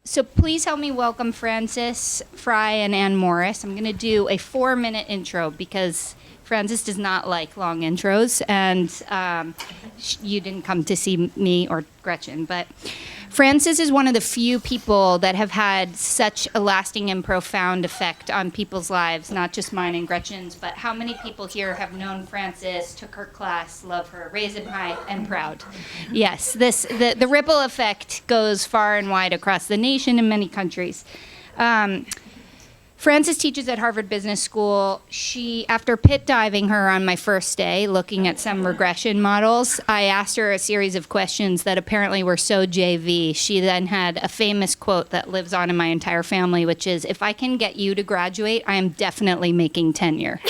So please help me welcome Frances Frei and Anne Morriss. I'm going to do a 4-minute intro because Frances does not like long intros, and you didn't come to see me or Gretchen. But Frances is one of the few people that have had such a lasting and profound effect on people's lives, not just mine and Gretchen's, but how many people here have known Frances, took her class, love her, raised him high and proud. Yes, the ripple effect goes far and wide across the nation in many countries. Frances teaches at Harvard Business School. After pit diving her on my first day, looking at some regression models, I asked her a series of questions that apparently were so JV. She then had a famous quote that lives on in my entire family, which is, "If I can get you to graduate, I am definitely making tenure."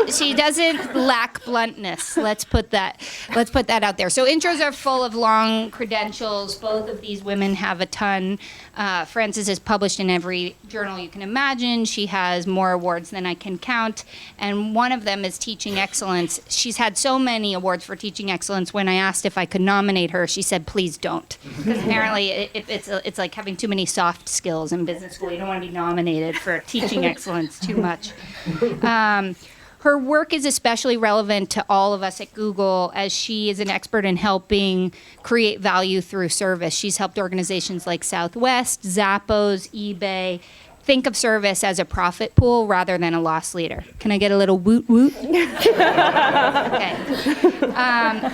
She doesn't lack bluntness. Let's put that out there. So intros are full of long credentials. Both of these women have a ton. Frances is published in every journal you can imagine. She has more awards than I can count, and one of them is teaching excellence. She's had so many awards for teaching excellence. When I asked if I could nominate her, she said, "Please don't," because apparently it's like having too many soft skills in business school. You don't want to be nominated for teaching excellence too much. Her work is especially relevant to all of us at Google, as she is an expert in helping create value through service. She's helped organizations like Southwest, Zappos, eBay think of service as a profit pool rather than a loss leader. Can I get a little woot woot? Okay.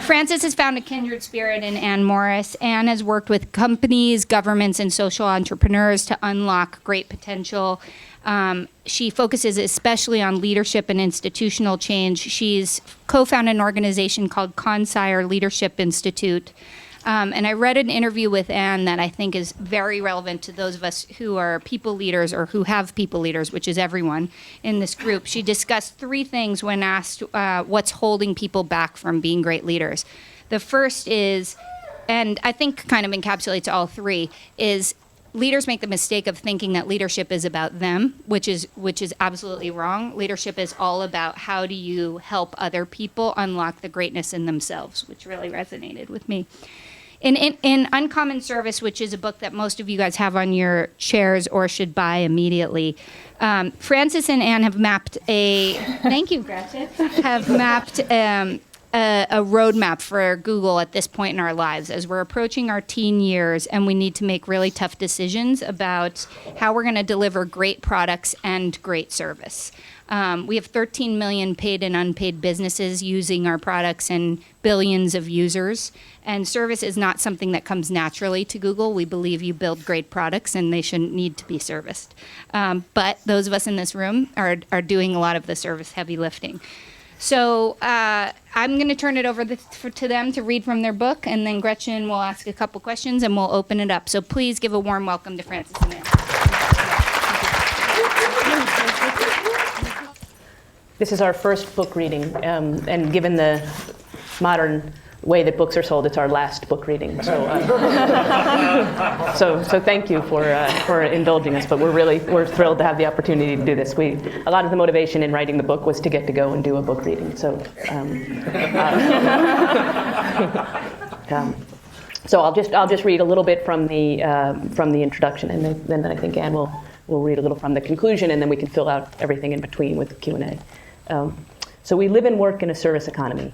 Frances has found a kindred spirit in Anne Morriss. Anne has worked with companies, governments, and social entrepreneurs to unlock great potential. She focuses especially on leadership and institutional change. She's co-founded an organization called Consire Leadership Institute. And I read an interview with Anne that I think is very relevant to those of us who are people leaders or who have people leaders, which is everyone in this group. She discussed 3 things when asked what's holding people back from being great leaders. The first is, and I think kind of encapsulates all 3, is leaders make the mistake of thinking that leadership is about them, which is absolutely wrong. Leadership is all about how do you help other people unlock the greatness in themselves, which really resonated with me. In Uncommon Service, which is a book that most of you guys have on your chairs or should buy immediately, Frances and Anne have mapped thank you, Gretchen, have mapped a roadmap for Google at this point in our lives as we're approaching our teen years and we need to make really tough decisions about how we're going to deliver great products and great service. We have 13 million paid and unpaid businesses using our products and billions of users. And service is not something that comes naturally to Google. We believe you build great products and they shouldn't need to be serviced. But those of us in this room are doing a lot of the service heavy lifting. So I'm going to turn it over to them to read from their book, and then Gretchen will ask a couple questions and we'll open it up. So please give a warm welcome to Frances and Anne. This is our first book reading, and given the modern way that books are sold, it's our last book reading. So, so thank you for indulging us. But we're thrilled to have the opportunity to do this. A lot of the motivation in writing the book was to get to go and do a book reading. So, so I'll just read a little bit from the introduction, and then I think Anne will read a little from the conclusion, and then we can fill out everything in between with Q&A. So we live and work in a service economy.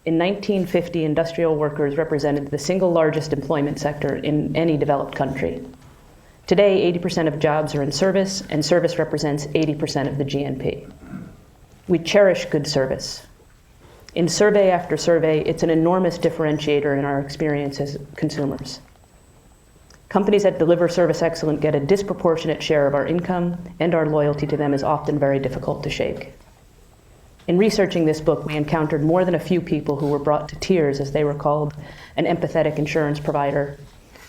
In 1950, industrial workers represented the single largest employment sector in any developed country. Today, 80% of jobs are in service, and service represents 80% of the GNP. We cherish good service. In survey after survey, it's an enormous differentiator in our experience as consumers. Companies that deliver service excellence get a disproportionate share of our income, and our loyalty to them is often very difficult to shake. In researching this book, we encountered more than a few people who were brought to tears as they recalled an empathetic insurance provider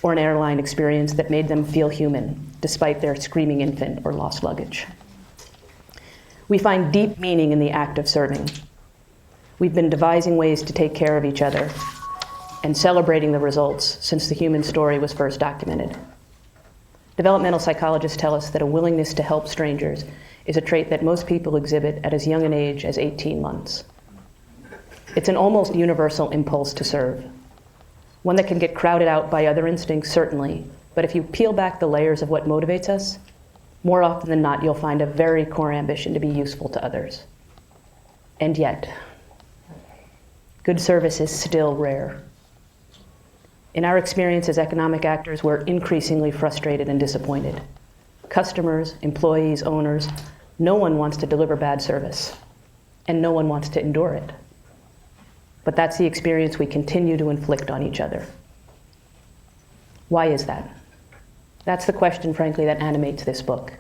or an airline experience that made them feel human, despite their screaming infant or lost luggage. We find deep meaning in the act of serving. We've been devising ways to take care of each other and celebrating the results since the human story was first documented. Developmental psychologists tell us that a willingness to help strangers is a trait that most people exhibit at as young an age as 18 months. It's an almost universal impulse to serve. One that can get crowded out by other instincts, certainly, but if you peel back the layers of what motivates us, more often than not, you'll find a very core ambition to be useful to others. And yet, good service is still rare. In our experience as economic actors, we're increasingly frustrated and disappointed. Customers, employees, owners, no one wants to deliver bad service, and no one wants to endure it. But that's the experience we continue to inflict on each other. Why is that? That's the question, frankly, that animates this book.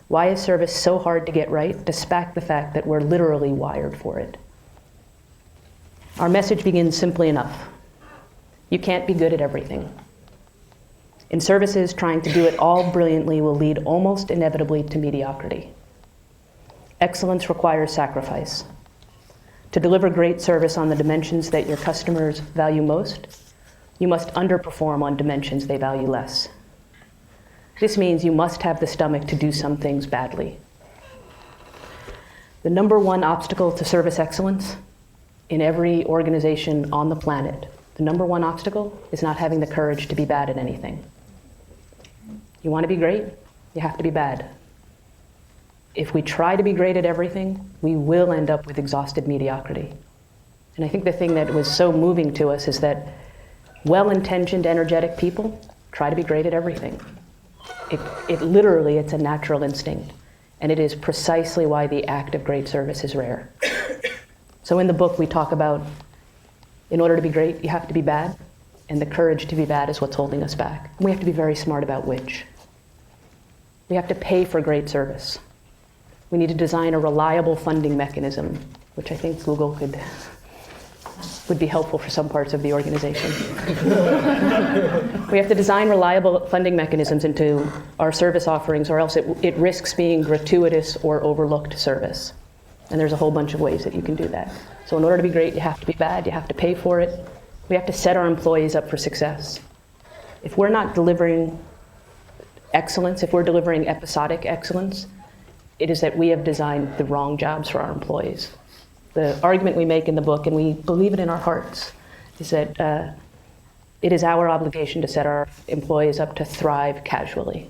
Why is service so hard to get right, despite the fact that we're literally wired for it? Our message begins simply enough. You can't be good at everything. In services, trying to do it all brilliantly will lead almost inevitably to mediocrity. Excellence requires sacrifice. To deliver great service on the dimensions that your customers value most, you must underperform on dimensions they value less. This means you must have the stomach to do some things badly. The number one obstacle to service excellence in every organization on the planet, the number one obstacle is not having the courage to be bad at anything. You want to be great, you have to be bad. If we try to be great at everything, we will end up with exhausted mediocrity. And I think the thing that was so moving to us is that well-intentioned, energetic people try to be great at everything. It literally, it's a natural instinct. And it is precisely why the act of great service is rare. So in the book, we talk about, in order to be great, you have to be bad. And the courage to be bad is what's holding us back. And we have to be very smart about which. We have to pay for great service. We need to design a reliable funding mechanism, which I think Google would be helpful for some parts of the organization. We have to design reliable funding mechanisms into our service offerings, or else it risks being gratuitous or overlooked service. And there's a whole bunch of ways that you can do that. So in order to be great, you have to be bad, you have to pay for it. We have to set our employees up for success. If we're not delivering excellence, if we're delivering episodic excellence, it is that we have designed the wrong jobs for our employees. The argument we make in the book, and we believe it in our hearts, is that it is our obligation to set our employees up to thrive casually.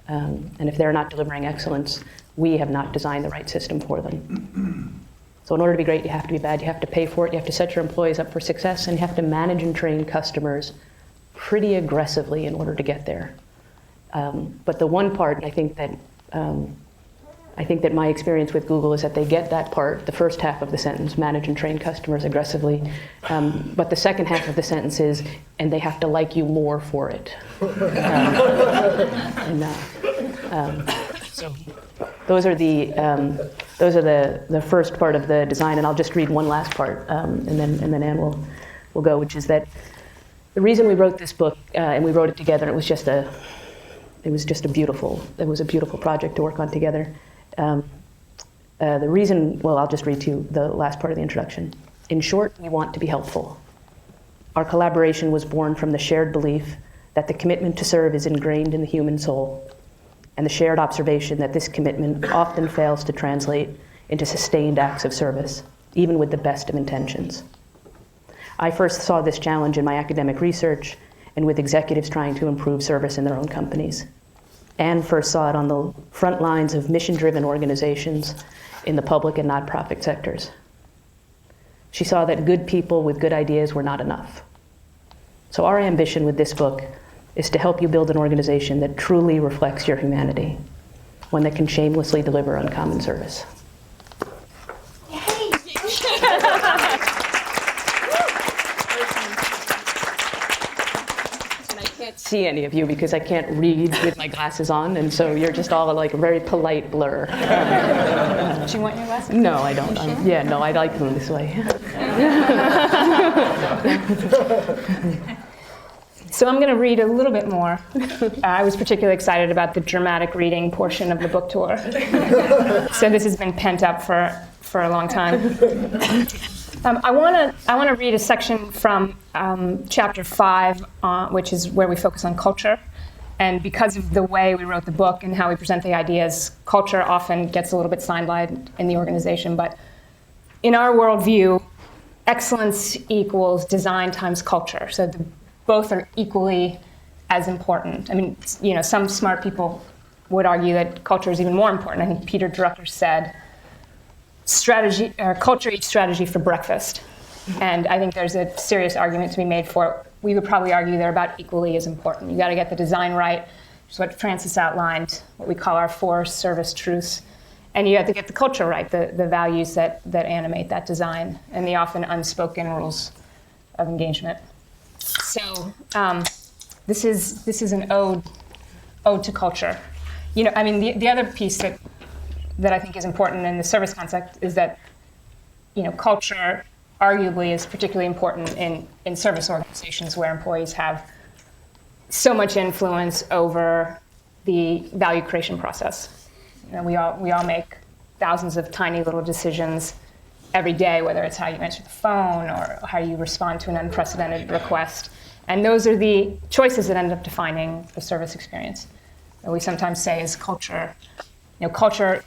And if they're not delivering excellence, we have not designed the right system for them. So in order to be great, you have to be bad, you have to pay for it, you have to set your employees up for success, and you have to manage and train customers pretty aggressively in order to get there. But the one part, I think that my experience with Google is that they get that part, the first half of the sentence, manage and train customers aggressively, but the second half of the sentence is, and they have to like you more for it. So those are the first part of the design, and I'll just read one last part, and then Anne will go, which is that the reason we wrote this book, and we wrote it together, it was a beautiful project to work on together. The reason, well, I'll just read to you the last part of the introduction. In short, we want to be helpful. Our collaboration was born from the shared belief that the commitment to serve is ingrained in the human soul, and the shared observation that this commitment often fails to translate into sustained acts of service, even with the best of intentions. I first saw this challenge in my academic research and with executives trying to improve service in their own companies. Anne first saw it on the front lines of mission-driven organizations in the public and nonprofit sectors. She saw that good people with good ideas were not enough. So our ambition with this book is to help you build an organization that truly reflects your humanity, one that can shamelessly deliver uncommon service. See any of you because I can't read with my glasses on, and so you're just all like a very polite blur. Do you want your glasses? No, I don't. Sure? I like them this way. So I'm going to read a little bit more. I was particularly excited about the dramatic reading portion of the book tour. So this has been pent up for a long time. I want to read a section from chapter 5, which is where we focus on culture. And because of the way we wrote the book and how we present the ideas, culture often gets a little bit sidelined in the organization. But in our worldview, excellence equals design times culture. So both are equally as important. I mean, some smart people would argue that culture is even more important. I think Peter Drucker said, strategy or culture eats strategy for breakfast. And I think there's a serious argument to be made for it. We would probably argue they're about equally as important. You got to get the design right, which is what Frances outlined, what we call our 4 service truths. And you have to get the culture right, the values that animate that design, and the often unspoken rules of engagement. So this is an ode to culture. The other piece that I think is important in the service concept is that, culture arguably is particularly important in service organizations where employees have so much influence over the value creation process. We all make thousands of tiny little decisions every day, whether it's how you answer the phone or how you respond to an unprecedented request. And those are the choices that end up defining the service experience. And we sometimes say is culture, culture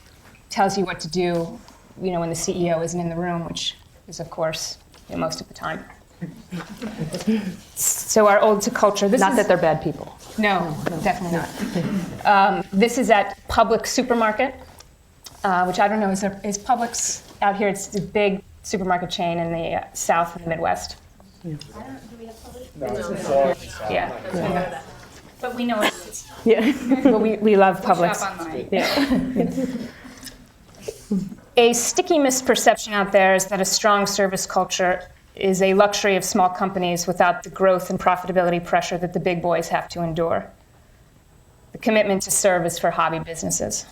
tells you what to do, when the CEO isn't in the room, which is, of course, most of the time. So our ode to culture. Not that they're bad people. No, definitely not. This is at Publix supermarket, which I don't know, is Publix out here? It's a big supermarket chain in the South and the Midwest. I don't know, do we have Publix? No. Yeah. But we know it's yeah. But we love Publix. shop online. Yeah. A sticky misperception out there is that a strong service culture is a luxury of small companies without the growth and profitability pressure that the big boys have to endure. The commitment to serve is for hobby businesses.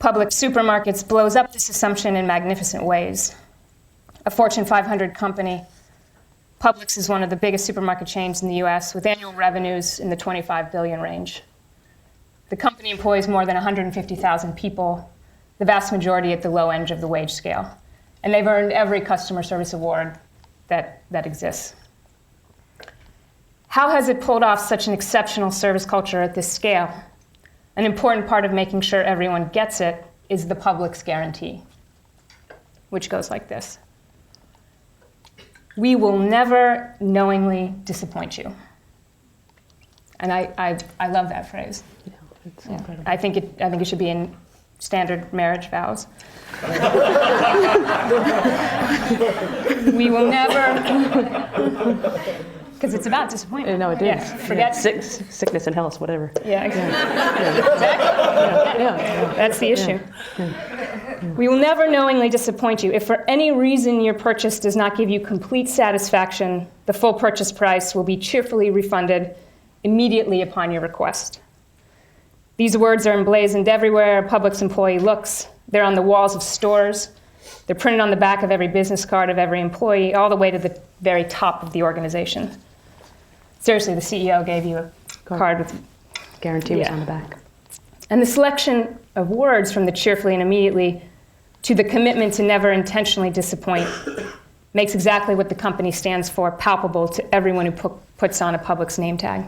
Publix supermarkets blows up this assumption in magnificent ways. A Fortune 500 company, Publix is one of the biggest supermarket chains in the US with annual revenues in the 25 billion range. The company employs more than 150,000 people, the vast majority at the low end of the wage scale. And they've earned every customer service award that exists. How has it pulled off such an exceptional service culture at this scale? An important part of making sure everyone gets it is the Publix guarantee, which goes like this. We will never knowingly disappoint you. And I love that phrase. Yeah. I think it should be in standard marriage vows. We will never, because it's about disappointment. No, it is. Yeah, forget sickness and health, whatever. Yeah, exactly. Yeah. That's the issue. We will never knowingly disappoint you. If for any reason your purchase does not give you complete satisfaction, the full purchase price will be cheerfully refunded immediately upon your request. These words are emblazoned everywhere a Publix employee looks. They're on the walls of stores. They're printed on the back of every business card of every employee, all the way to the very top of the organization. Seriously, the CEO gave you a card with guarantee was on the back. And the selection of words from the cheerfully and immediately to the commitment to never intentionally disappoint makes exactly what the company stands for palpable to everyone who puts on a Publix name tag.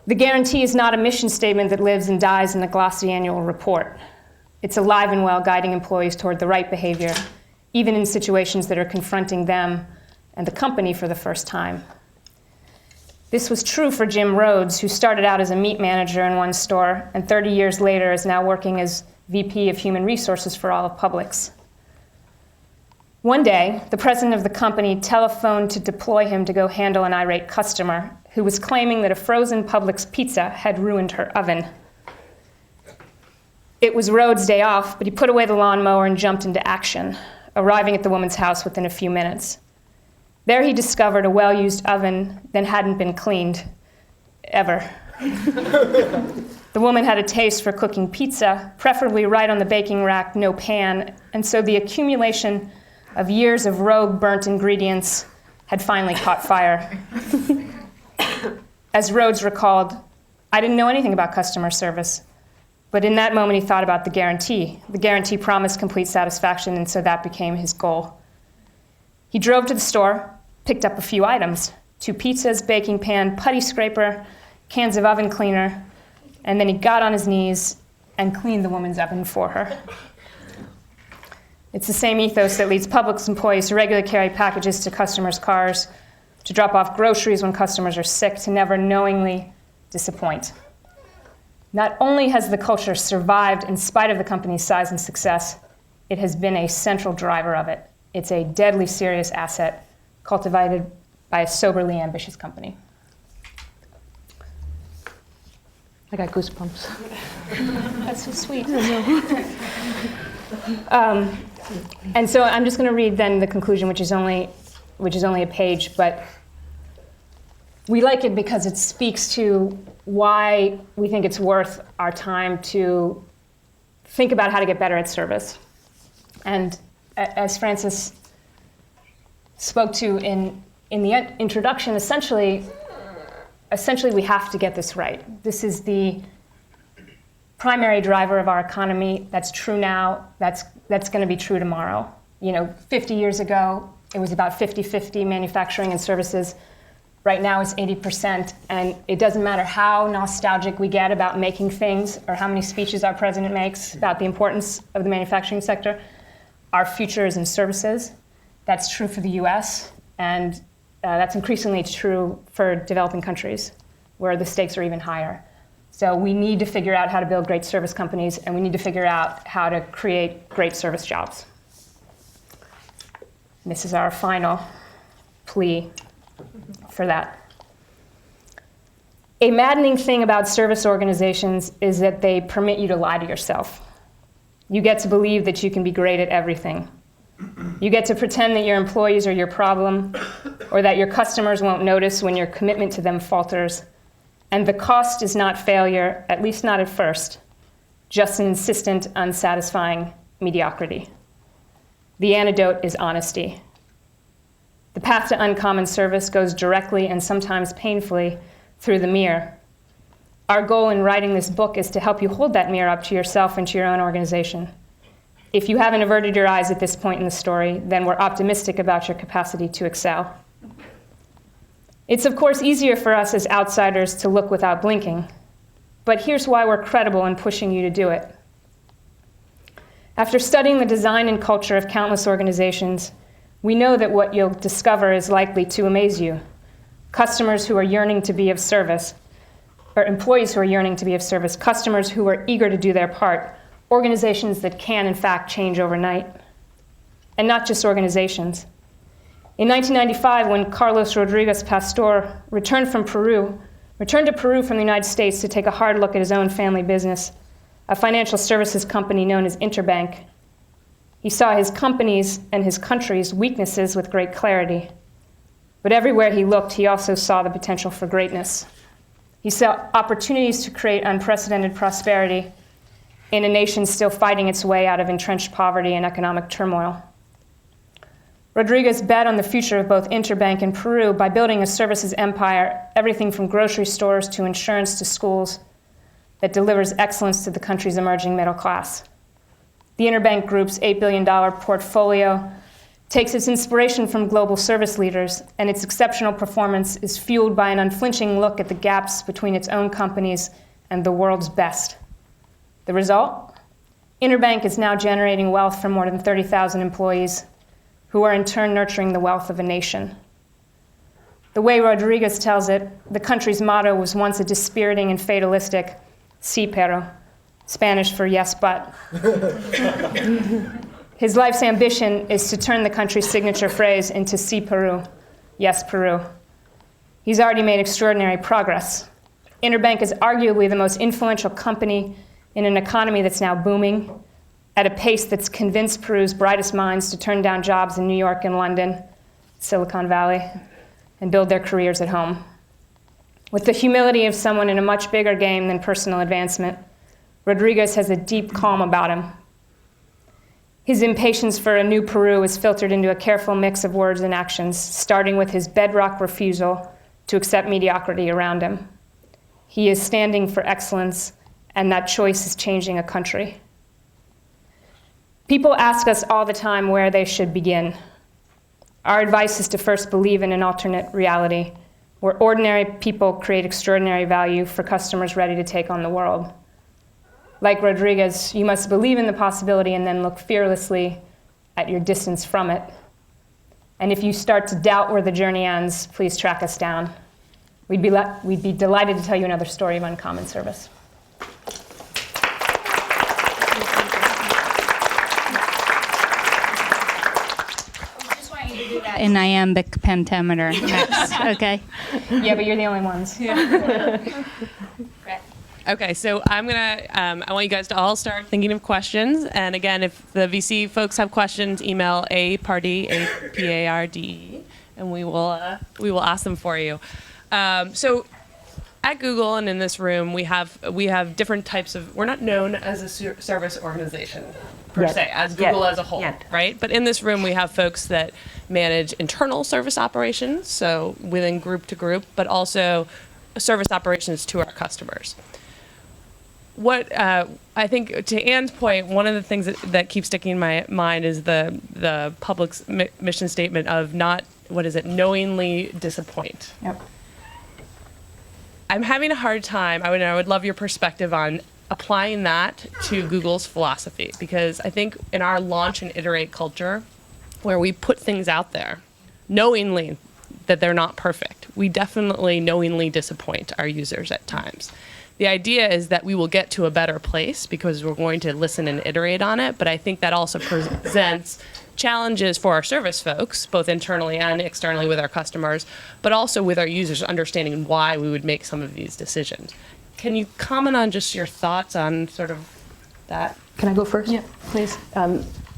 The guarantee is not a mission statement that lives and dies in the glossy annual report. It's alive and well, guiding employees toward the right behavior, even in situations that are confronting them and the company for the first time. This was true for Jim Rhodes, who started out as a meat manager in one store and 30 years later is now working as VP of Human Resources for all of Publix. One day, the president of the company telephoned to deploy him to go handle an irate customer who was claiming that a frozen Publix pizza had ruined her oven. It was Rhodes' day off, but he put away the lawnmower and jumped into action, arriving at the woman's house within a few minutes. There he discovered a well-used oven that hadn't been cleaned, ever. The woman had a taste for cooking pizza, preferably right on the baking rack, no pan, and so the accumulation of years of rogue burnt ingredients had finally caught fire. As Rhodes recalled, I didn't know anything about customer service, but in that moment he thought about the guarantee. The guarantee promised complete satisfaction, and so that became his goal. He drove to the store, picked up a few items, 2 pizzas, baking pan, putty scraper, cans of oven cleaner, and then he got on his knees and cleaned the woman's oven for her. It's the same ethos that leads Publix employees to regularly carry packages to customers' cars, to drop off groceries when customers are sick, to never knowingly disappoint. Not only has the culture survived in spite of the company's size and success, it has been a central driver of it. It's a deadly serious asset cultivated by a soberly ambitious company. I got goosebumps. That's so sweet. And so I'm just going to read then the conclusion, which is only a page, but we like it because it speaks to why we think it's worth our time to think about how to get better at service. And as Frances spoke to in the introduction, essentially we have to get this right. This is the primary driver of our economy. That's true now. That's going to be true tomorrow. 50 years ago, it was about 50-50 manufacturing and services. Right now, it's 80%. And it doesn't matter how nostalgic we get about making things or how many speeches our president makes about the importance of the manufacturing sector. Our future is in services. That's true for the US, and that's increasingly true for developing countries, where the stakes are even higher. So we need to figure out how to build great service companies, and we need to figure out how to create great service jobs. And this is our final plea for that. A maddening thing about service organizations is that they permit you to lie to yourself. You get to believe that you can be great at everything. You get to pretend that your employees are your problem, or that your customers won't notice when your commitment to them falters. And the cost is not failure, at least not at first, just an insistent, unsatisfying mediocrity. The antidote is honesty. The path to uncommon service goes directly and sometimes painfully through the mirror. Our goal in writing this book is to help you hold that mirror up to yourself and to your own organization. If you haven't averted your eyes at this point in the story, then we're optimistic about your capacity to excel. It's of course easier for us as outsiders to look without blinking, but here's why we're credible in pushing you to do it. After studying the design and culture of countless organizations, we know that what you'll discover is likely to amaze you. Customers who are yearning to be of service, or employees who are yearning to be of service, customers who are eager to do their part, organizations that can, in fact, change overnight. And not just organizations. In 1995, when Carlos Rodriguez Pastor returned to Peru from the United States to take a hard look at his own family business, a financial services company known as Interbank, he saw his company's and his country's weaknesses with great clarity. But everywhere he looked, he also saw the potential for greatness. He saw opportunities to create unprecedented prosperity in a nation still fighting its way out of entrenched poverty and economic turmoil. Rodriguez bet on the future of both Interbank and Peru by building a services empire, everything from grocery stores to insurance to schools, that delivers excellence to the country's emerging middle class. The Interbank Group's $8 billion portfolio takes its inspiration from global service leaders, and its exceptional performance is fueled by an unflinching look at the gaps between its own companies and the world's best. The result? Interbank is now generating wealth for more than 30,000 employees, who are in turn nurturing the wealth of a nation. The way Rodriguez tells it, the country's motto was once a dispiriting and fatalistic "Sí, pero," Spanish for yes, but. His life's ambition is to turn the country's signature phrase into "Sí, Peru," yes, Peru. He's already made extraordinary progress. Interbank is arguably the most influential company in an economy that's now booming, at a pace that's convinced Peru's brightest minds to turn down jobs in New York and London, Silicon Valley, and build their careers at home. With the humility of someone in a much bigger game than personal advancement, Rodriguez has a deep calm about him. His impatience for a new Peru is filtered into a careful mix of words and actions, starting with his bedrock refusal to accept mediocrity around him. He is standing for excellence, and that choice is changing a country. People ask us all the time where they should begin. Our advice is to first believe in an alternate reality, where ordinary people create extraordinary value for customers ready to take on the world. Like Rodriguez, you must believe in the possibility and then look fearlessly at your distance from it. And if you start to doubt where the journey ends, please track us down. We'd be delighted to tell you another story of uncommon service. In iambic pentameter next, okay? Yeah, but you're the only ones. Okay, so I'm gonna, I want you guys to all start thinking of questions. And again, if the VC folks have questions, email APARDE, A-P-A-R-D-E, and we will ask them for you. So at Google and in this room, we have different types of, we're not known as a service organization per se, as Google as a whole, right? But in this room, we have folks that manage internal service operations, so within group to group, but also service operations to our customers. What I think, to Anne's point, one of the things that keeps sticking in my mind is the public's mission statement of not, knowingly disappoint. Yep. I'm having a hard time. I would love your perspective on applying that to Google's philosophy, because I think in our launch and iterate culture, where we put things out there, knowingly that they're not perfect, we definitely knowingly disappoint our users at times. The idea is that we will get to a better place because we're going to listen and iterate on it, but I think that also presents challenges for our service folks, both internally and externally with our customers, but also with our users understanding why we would make some of these decisions. Can you comment on just your thoughts on sort of that? Can I go first? Yeah, please.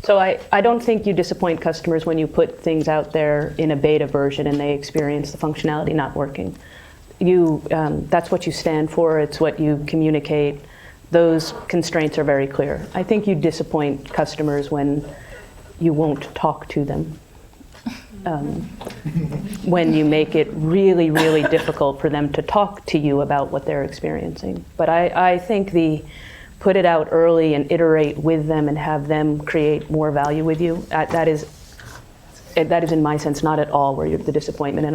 So I don't think you disappoint customers when you put things out there in a beta version and they experience the functionality not working. That's what you stand for. It's what you communicate. Those constraints are very clear. I think you disappoint customers when you won't talk to them, when you make it really, really difficult for them to talk to you about what they're experiencing. But I think put it out early and iterate with them and have them create more value with you, that is in my sense not at all where you're the disappointment,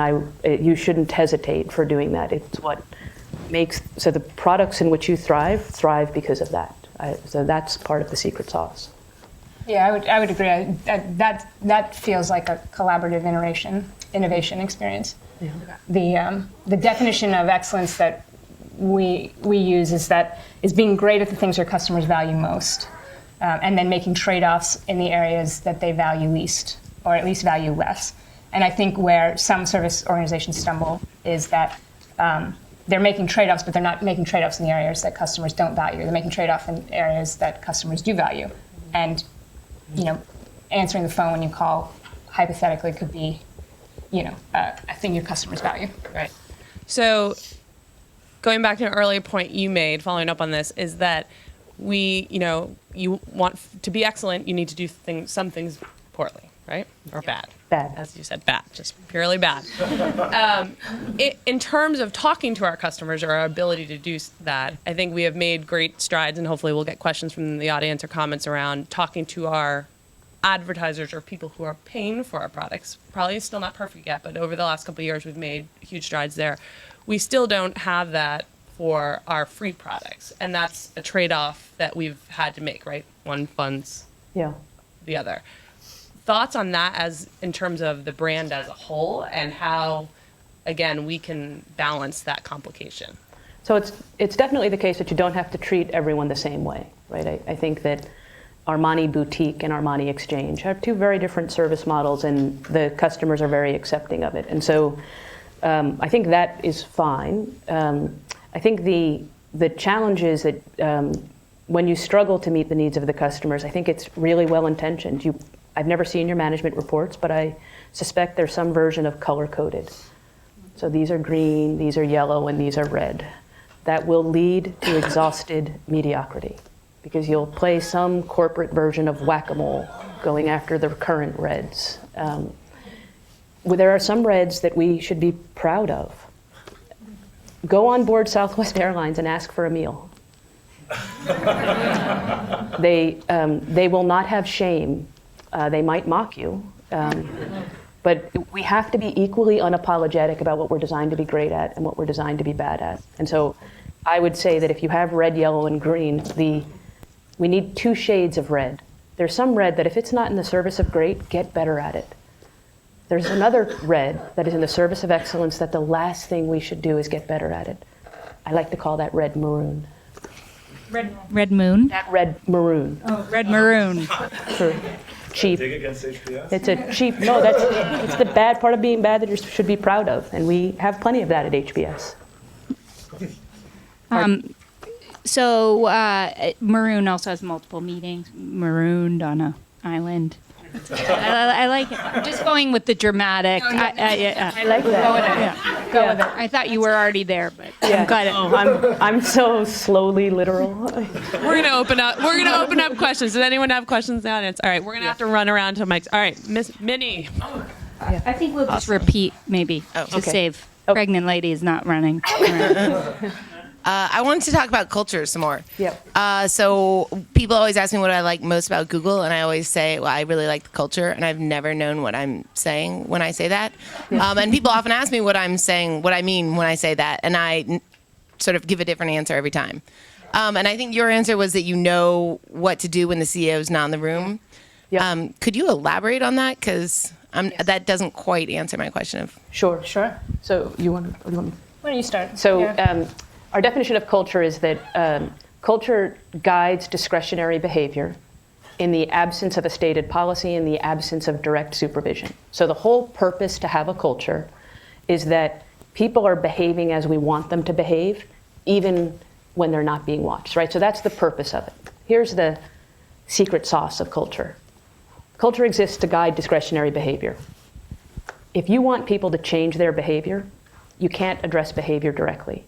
and you shouldn't hesitate for doing that. It's what makes, so the products in which you thrive because of that. So that's part of the secret sauce. Yeah, I would agree. That feels like a collaborative innovation experience. Yeah. The definition of excellence that we use is being great at the things your customers value most, and then making trade-offs in the areas that they value least, or at least value less. And I think where some service organizations stumble is that they're making trade-offs, but they're not making trade-offs in the areas that customers don't value. They're making trade-offs in areas that customers do value. And answering the phone when you call hypothetically could be, a thing your customers value. Right. So going back to an earlier point you made, following up on this, is that you want to be excellent, you need to do some things poorly, right? Or bad. Bad. As you said, bad, just purely bad. In terms of talking to our customers or our ability to do that, I think we have made great strides, and hopefully we'll get questions from the audience or comments around talking to our advertisers or people who are paying for our products. Probably still not perfect yet, but over the last couple of years we've made huge strides there. We still don't have that for our free products, and that's a trade-off that we've had to make, right? One funds the other. Thoughts on that as in terms of the brand as a whole and how, again, we can balance that complication? So it's definitely the case that you don't have to treat everyone the same way, right? I think that Armani Boutique and Armani Exchange have two very different service models, and the customers are very accepting of it. And so I think that is fine. I think the challenge is that when you struggle to meet the needs of the customers, I think it's really well-intentioned. I've never seen your management reports, but I suspect there's some version of color-coded. So these are green, these are yellow, and these are red. That will lead to exhausted mediocrity, because you'll play some corporate version of whack-a-mole going after the current reds. There are some reds that we should be proud of. Go on board Southwest Airlines and ask for a meal. They will not have shame. They might mock you, but we have to be equally unapologetic about what we're designed to be great at and what we're designed to be bad at. And so I would say that if you have red, yellow, and green, we need two shades of red. There's some red that if it's not in the service of great, get better at it. There's another red that is in the service of excellence that the last thing we should do is get better at it. I like to call that red maroon. Red moon? That red maroon. Oh, red maroon. For cheap. Dig against HBS? It's a cheap, no, it's the bad part of being bad that you should be proud of. And we have plenty of that at HBS. Maroon also has multiple meanings. Marooned on an island. I like it. I'm just going with the dramatic. I like that. Go with it. I thought you were already there, but Yeah. got it. I'm so slowly literal. We're gonna open up questions. Does anyone have questions in the audience? All right, we're gonna have to run around to mics. All right, Miss Minnie. I think we'll just repeat maybe to okay. save pregnant ladies not running. I wanted to talk about culture some more. Yep. So people always ask me what I like most about Google, and I always say, well, I really like the culture, and I've never known what I'm saying when I say that. And people often ask me what I'm saying, what I mean when I say that, and I sort of give a different answer every time. And I think your answer was that you know what to do when the CEO is not in the room. Yep. Could you elaborate on that? Because that doesn't quite answer my question of. Sure. Sure. So you want to? Why don't you start? So Yeah. our definition of culture is that culture guides discretionary behavior in the absence of a stated policy, in the absence of direct supervision. So the whole purpose to have a culture is that people are behaving as we want them to behave, even when they're not being watched, right? So that's the purpose of it. Here's the secret sauce of culture. Culture exists to guide discretionary behavior. If you want people to change their behavior, you can't address behavior directly.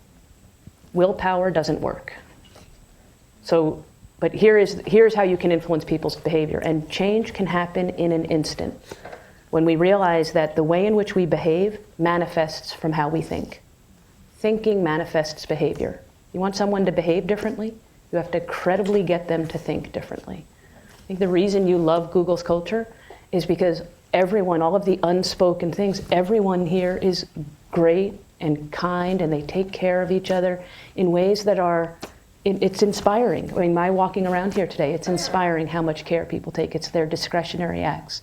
Willpower doesn't work. So, but here's how you can influence people's behavior. And change can happen in an instant when we realize that the way in which we behave manifests from how we think. Thinking manifests behavior. You want someone to behave differently? You have to credibly get them to think differently. I think the reason you love Google's culture is because everyone, all of the unspoken things, everyone here is great and kind, and they take care of each other in ways that are, it's inspiring. I mean, my walking around here today, it's inspiring how much care people take. It's their discretionary acts.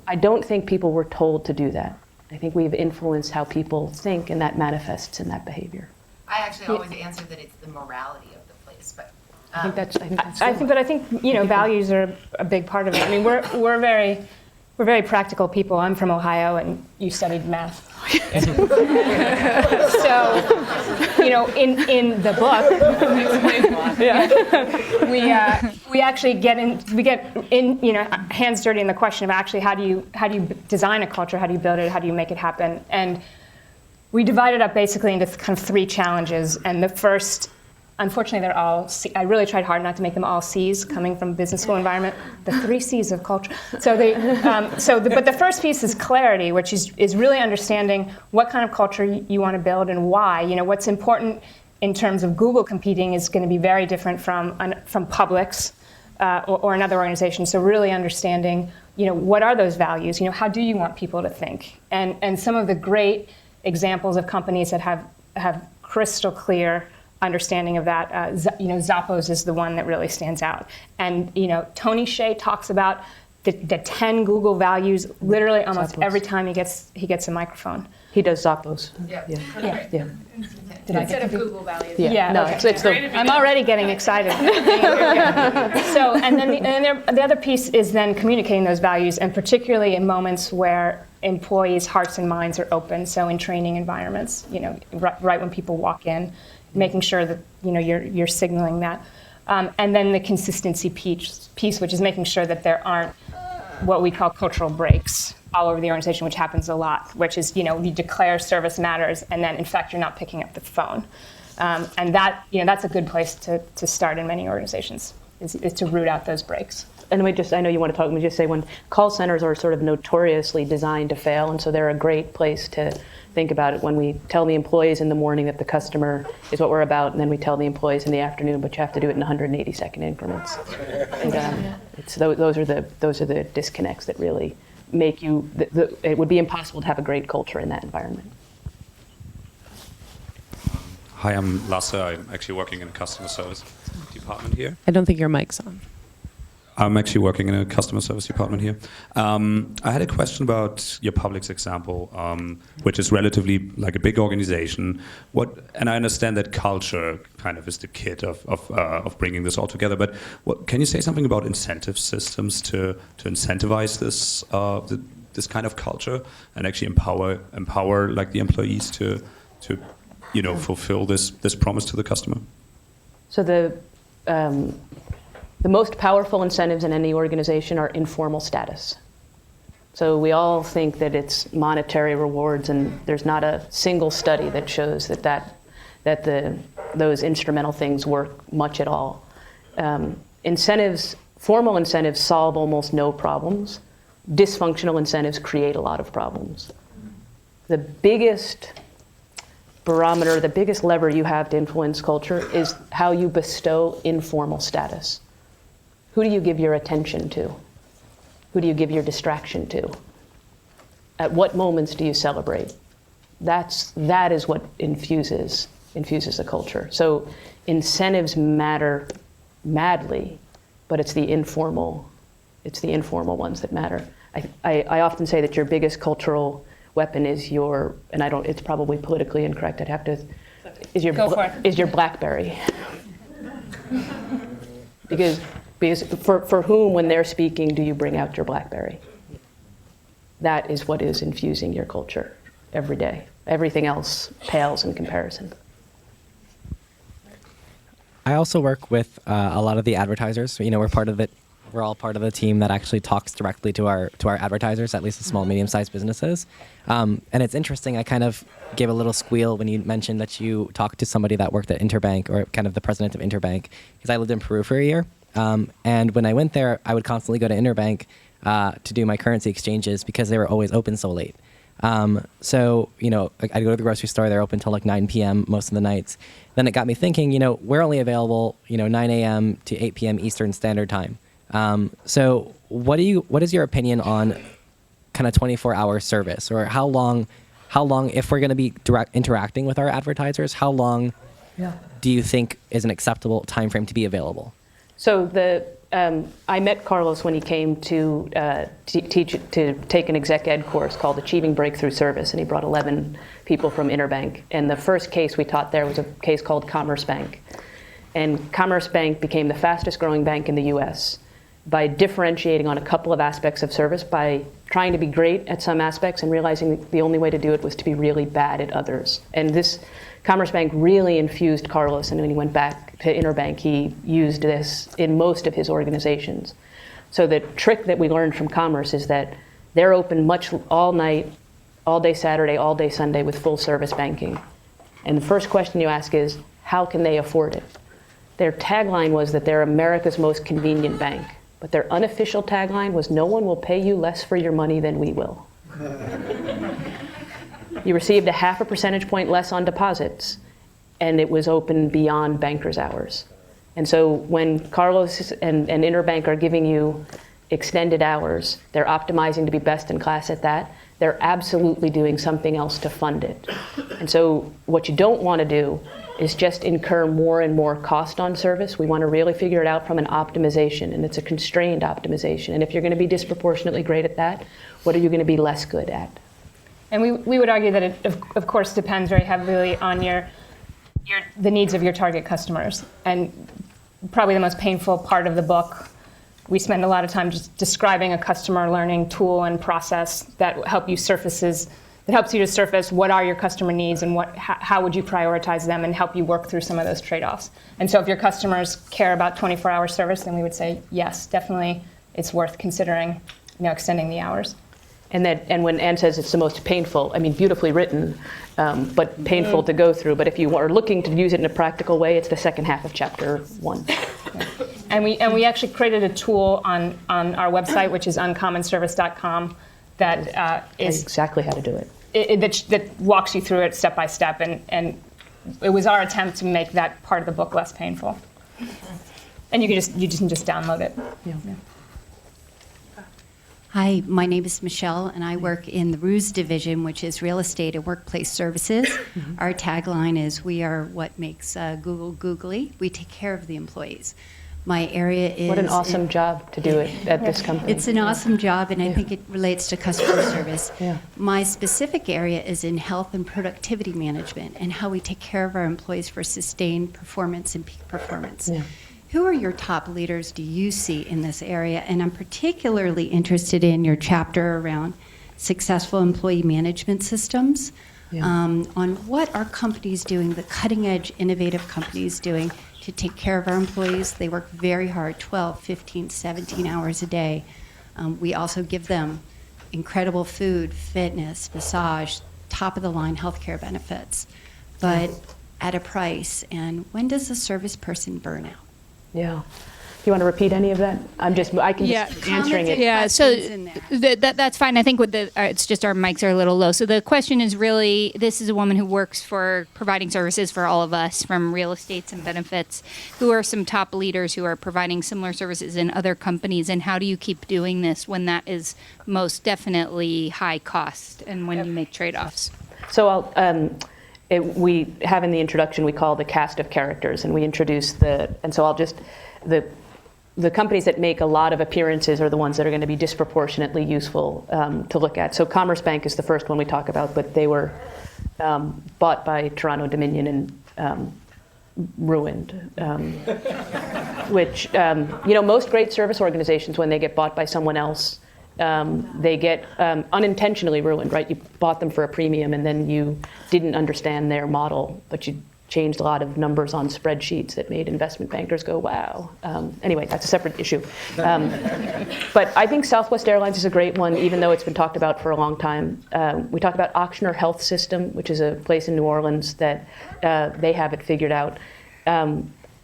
I don't think people were told to do that. I think we've influenced how people think, and that manifests in that behavior. I actually always answer that it's the morality of the place, but. I think that's But I think values are a big part of it. I mean, we're very practical people. I'm from Ohio, and you studied math. So, in the book, we actually get in, hands dirty in the question of actually how do you design a culture, how do you build it, how do you make it happen, and we divide it up basically into kind of 3 challenges, and the first. Unfortunately, they're all C. I really tried hard not to make them all C's, coming from a business school environment. The 3 C's of culture. But the first piece is clarity, which is really understanding what kind of culture you want to build and why. What's important in terms of Google competing is going to be very different from Publix or another organization. So really understanding, what are those values? How do you want people to think? And some of the great examples of companies that have crystal clear understanding of that, Zappos is the one that really stands out. And Tony Hsieh talks about the 10 Google values literally almost Zappos. Every time he gets a microphone. He does Zappos. Yeah. Instead of Google values. Yeah. No, okay. it's the. I'm already getting excited. So, and then the other piece is then communicating those values, and particularly in moments where employees' hearts and minds are open. So in training environments, right when people walk in, making sure that you're signaling that, and then the consistency piece, which is making sure that there aren't what we call cultural breaks all over the organization, which happens a lot. Which is you declare service matters, and then in fact you're not picking up the phone, and that's a good place to start in many organizations is to root out those breaks. And I know you want to talk, let me just say, when call centers are sort of notoriously designed to fail, and so they're a great place to think about it when we tell the employees in the morning that the customer is what we're about, and then we tell the employees in the afternoon, but you have to do it in 180-second increments. And those are the disconnects that really make you, it would be impossible to have a great culture in that environment. Hi, I'm Lasse. I'm actually working in a customer service department here. I don't think your mic's on. I'm actually working in a customer service department here. I had a question about your Publix example, which is relatively like a big organization. And I understand that culture kind of is the kit of bringing this all together. But can you say something about incentive systems to incentivize this kind of culture and actually empower like the employees to fulfill this promise to the customer? So the most powerful incentives in any organization are informal status. So we all think that it's monetary rewards, and there's not a single study that shows those instrumental things work much at all. Formal incentives solve almost no problems. Dysfunctional incentives create a lot of problems. The biggest barometer, the biggest lever you have to influence culture is how you bestow informal status. Who do you give your attention to? Who do you give your distraction to? At what moments do you celebrate? That is what infuses the culture. So incentives matter madly, but it's the informal ones that matter. I often say that your biggest cultural weapon is it's probably politically incorrect. Is your BlackBerry. Because for whom, when they're speaking, do you bring out your BlackBerry? That is what is infusing your culture every day. Everything else pales in comparison. I also work with a lot of the advertisers. We're part of it. We're all part of the team that actually talks directly to our advertisers, at least the small, medium-sized businesses. And it's interesting. I kind of gave a little squeal when you mentioned that you talked to somebody that worked at Interbank, or kind of the president of Interbank, because I lived in Peru for a year. And when I went there, I would constantly go to Interbank to do my currency exchanges because they were always open so late. So, I'd go to the grocery store. They're open till like 9 p.m. most of the nights. Then it got me thinking, we're only available, 9 a.m. to 8 p.m. Eastern Standard Time. So what is your opinion on kind of 24-hour service, or how long, if we're going to be interacting with our advertisers, how long do you think is an acceptable time frame to be available? So I met Carlos when he came to take an exec ed course called Achieving Breakthrough Service, and he brought 11 people from Interbank. And the first case we taught there was a case called Commerce Bank. And Commerce Bank became the fastest growing bank in the US by differentiating on a couple of aspects of service, by trying to be great at some aspects and realizing the only way to do it was to be really bad at others. And this Commerce Bank really infused Carlos, and when he went back to Interbank, he used this in most of his organizations. So the trick that we learned from Commerce is that they're open all night, all day Saturday, all day Sunday with full service banking. And the first question you ask is, how can they afford it? Their tagline was that they're America's most convenient bank, but their unofficial tagline was, no one will pay you less for your money than we will. You received a 0.5 percentage point less on deposits, and it was open beyond bankers' hours. And so when Carlos and Interbank are giving you extended hours, they're optimizing to be best in class at that. They're absolutely doing something else to fund it. And so what you don't want to do is just incur more and more cost on service. We want to really figure it out from an optimization, and it's a constrained optimization. And if you're going to be disproportionately great at that, what are you going to be less good at? And we would argue that it, of course, depends very heavily on the needs of your target customers. And probably the most painful part of the book, we spend a lot of time just describing a customer learning tool and process that helps you to surface what are your customer needs and how would you prioritize them, and help you work through some of those trade-offs. And so if your customers care about 24-hour service, then we would say, yes, definitely it's worth considering extending the hours. And when Anne says it's the most painful, I mean, beautifully written, but painful to go through. But if you are looking to use it in a practical way, it's the second half of chapter 1. And we actually created a tool on our website, which is uncommonservice.com, that is exactly how to do it. That walks you through it step by step, and it was our attempt to make that part of the book less painful. And you can just download it. Yeah. Hi, my name is Michelle, and I work in the RUSE division, which is Real Estate and Workplace Services. Our tagline is, we are what makes Google googly. We take care of the employees. My area is... What an awesome job to do it at this company. It's an awesome job, and I think it relates to customer service. Yeah. My specific area is in health and productivity management and how we take care of our employees for sustained performance and peak performance. Yeah. Who are your top leaders do you see in this area? And I'm particularly interested in your chapter around successful employee management systems. Yeah. On what are companies doing, the cutting edge, innovative companies doing to take care of our employees. They work very hard, 12, 15, 17 hours a day. We also give them incredible food, fitness, massage, top of the line healthcare benefits, but at a price. And when does a service person burn out? Yeah. Do you want to repeat any of that? I can just keep answering it. Yeah, so Questions in there. that's fine. I think with it's just our mics are a little low. So the question is really, this is a woman who works for providing services for all of us, from real estates and benefits. Who are some top leaders who are providing similar services in other companies, and how do you keep doing this when that is most definitely high cost and when you make trade-offs? So we have in the introduction, we call the cast of characters, and we introduce the companies that make a lot of appearances are the ones that are going to be disproportionately useful to look at. So Commerce Bank is the first one we talk about, but they were bought by Toronto Dominion and ruined. Which, most great service organizations, when they get bought by someone else, they get unintentionally ruined, right? You bought them for a premium and then you didn't understand their model, but you changed a lot of numbers on spreadsheets that made investment bankers go, wow. Anyway, that's a separate issue. But I think Southwest Airlines is a great one, even though it's been talked about for a long time. We talk about Auctioner Health System, which is a place in New Orleans that they have it figured out.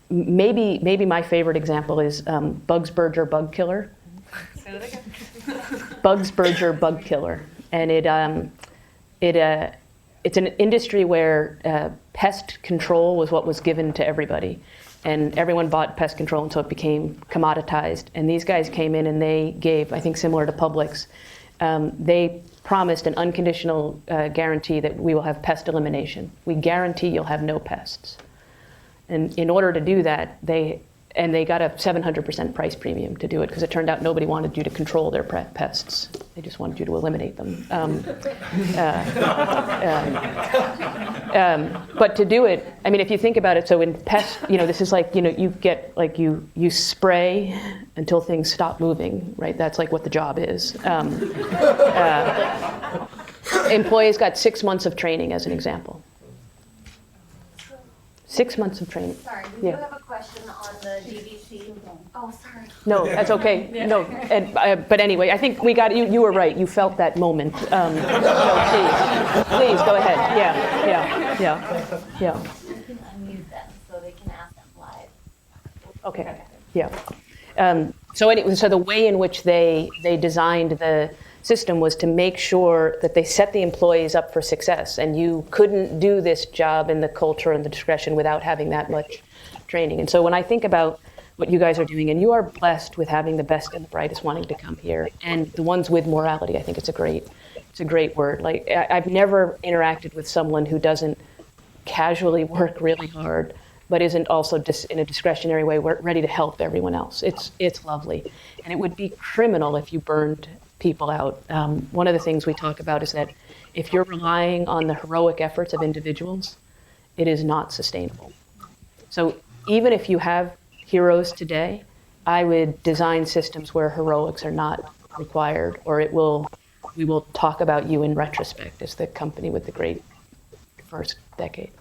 Maybe my favorite example is Bugs Berger Bug Killer. Bugs Berger Bug Killer. And it's an industry where pest control was what was given to everybody. And everyone bought pest control until it became commoditized. And these guys came in and they gave, I think similar to Publix, they promised an unconditional guarantee that we will have pest elimination. We guarantee you'll have no pests. And in order to do that, they got a 700% price premium to do it, because it turned out nobody wanted you to control their pests. They just wanted you to eliminate them. But to do it, I mean, if you think about it, so in pests, this is like, you get, like, you spray until things stop moving, right? That's like what the job is. Employees got 6 months of training, as an example. 6 months of training. Sorry, we do have a question on the DVC. Oh, sorry. No, that's okay. No, but anyway, I think we got you. You were right. You felt that moment. Please go ahead. Yeah. You can unmute them so they can ask them live. Okay. Yeah. So the way in which they designed the system was to make sure that they set the employees up for success, and you couldn't do this job in the culture and the discretion without having that much training. And so when I think about what you guys are doing, and you are blessed with having the best and the brightest wanting to come here, and the ones with morality, I think it's a great word. Like, I've never interacted with someone who doesn't casually work really hard, but isn't also in a discretionary way ready to help everyone else. It's lovely. And it would be criminal if you burned people out. One of the things we talk about is that if you're relying on the heroic efforts of individuals, it is not sustainable. So even if you have heroes today, I would design systems where heroics are not required, or we will talk about you in retrospect as the company with the great first decade.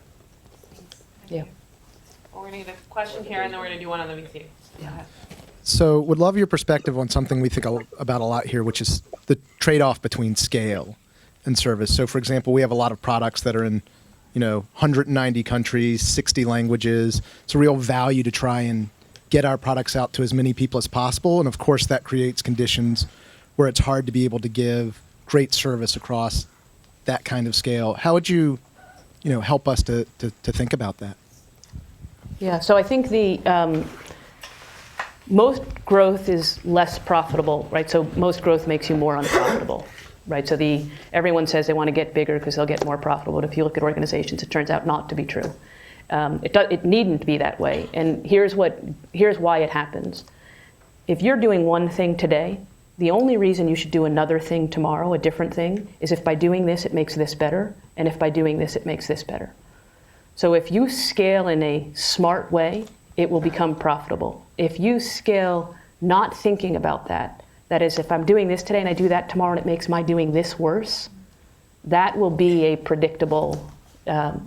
Yeah. Well, we're going to get a question here, and then we're going to do one on the VC. Yeah. So would love your perspective on something we think about a lot here, which is the trade-off between scale and service. So for example, we have a lot of products that are in 190 countries, 60 languages. It's a real value to try and get our products out to as many people as possible. And of course that creates conditions where it's hard to be able to give great service across that kind of scale. How would you help us to think about that? Yeah, so I think most growth is less profitable, right? So most growth makes you more unprofitable, right? So everyone says they want to get bigger because they'll get more profitable. But if you look at organizations, it turns out not to be true. It needn't be that way. And here's why it happens. If you're doing one thing today, the only reason you should do another thing tomorrow, a different thing, is if by doing this it makes this better, and if by doing this it makes this better. So if you scale in a smart way, it will become profitable. If you scale not thinking about that, that is, if I'm doing this today and I do that tomorrow and it makes my doing this worse, that will be a predictable